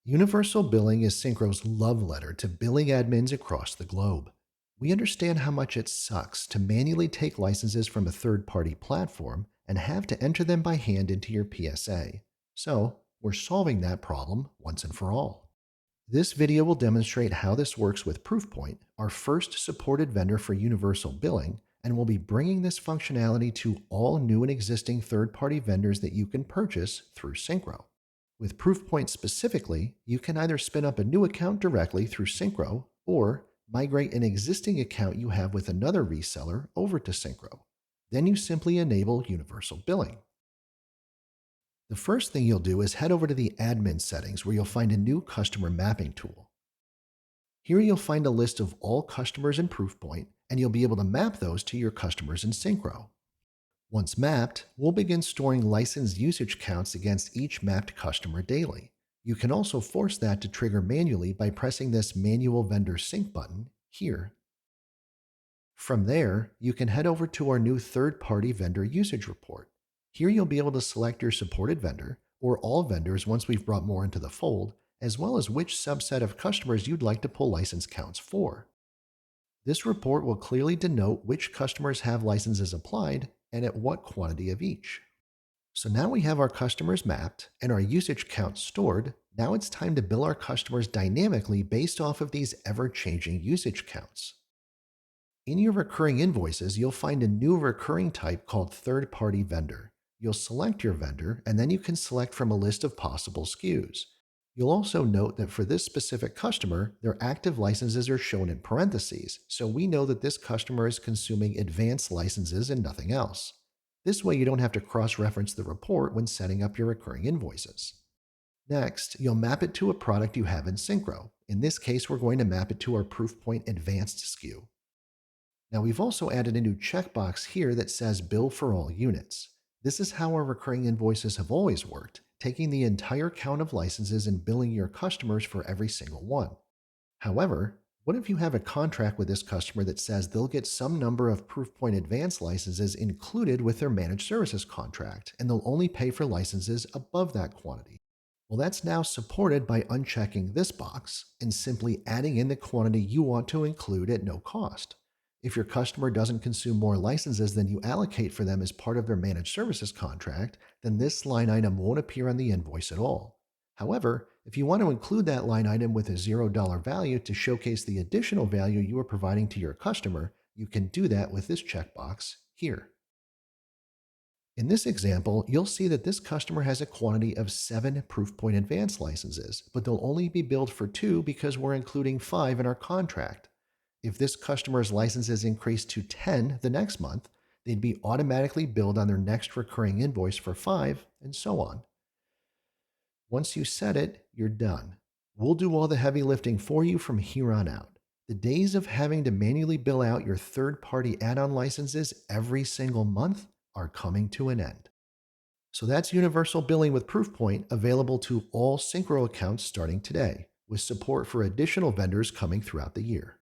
Universal billing is Syncro's love letter to billing admins across the globe. We understand how much it sucks to manually take licenses from a third party platform and have to enter them by hand into your PSA. So, we're solving that problem once and for all. This video will demonstrate how this works with Proofpoint, our first supported vendor for universal billing, and we'll be bringing this functionality to all new and existing third party vendors that you can purchase through Syncro. With Proofpoint specifically, you can either spin up a new account directly through Syncro or migrate an existing account you have with another reseller over to Syncro. Then you simply enable universal billing. The first thing you'll do is head over to the admin settings where you'll find a new customer mapping tool. Here you'll find a list of all customers in Proofpoint, and you'll be able to map those to your customers in Syncro. Once mapped, we'll begin storing license usage counts against each mapped customer daily. You can also force that to trigger manually by pressing this Manual Vendor Sync button here. From there, you can head over to our new third-party vendor usage report. Here you'll be able to select your supported vendor, or all vendors once we've brought more into the fold, as well as which subset of customers you'd like to pull license counts for. This report will clearly denote which customers have licenses applied and at what quantity of each. So now we have our customers mapped and our usage counts stored. Now it's time to bill our customers dynamically based off of these ever-changing usage counts. In your recurring invoices, you'll find a new recurring type called third-party vendor. You'll select your vendor, and then you can select from a list of possible SKUs. You'll also note that for this specific customer, their active licenses are shown in parentheses, so we know that this customer is consuming advanced licenses and nothing else. This way you don't have to cross-reference the report when setting up your recurring invoices. Next, you'll map it to a product you have in Syncro. In this case, we're going to map it to our Proofpoint Advanced SKU. Now we've also added a new checkbox here that says Bill for all units. This is how our recurring invoices have always worked, taking the entire count of licenses and billing your customers for every single one. However, what if you have a contract with this customer that says they'll get some number of Proofpoint Advanced licenses included with their managed services contract, and they'll only pay for licenses above that quantity? Well, that's now supported by unchecking this box and simply adding in the quantity you want to include at no cost. If your customer doesn't consume more licenses than you allocate for them as part of their managed services contract, then this line item won't appear on the invoice at all. However, if you want to include that line item with a $0 value to showcase the additional value you are providing to your customer, you can do that with this checkbox here. In this example, you'll see that this customer has a quantity of 7 Proofpoint Advanced licenses, but they'll only be billed for 2 because we're including 5 in our contract. If this customer's licenses increase to 10 the next month, they'd be automatically billed on their next recurring invoice for 5, and so on. Once you set it, you're done. We'll do all the heavy lifting for you from here on out. The days of having to manually bill out your third-party add-on licenses every single month are coming to an end. So that's universal billing with Proofpoint, available to all Syncro accounts starting today, with support for additional vendors coming throughout the year.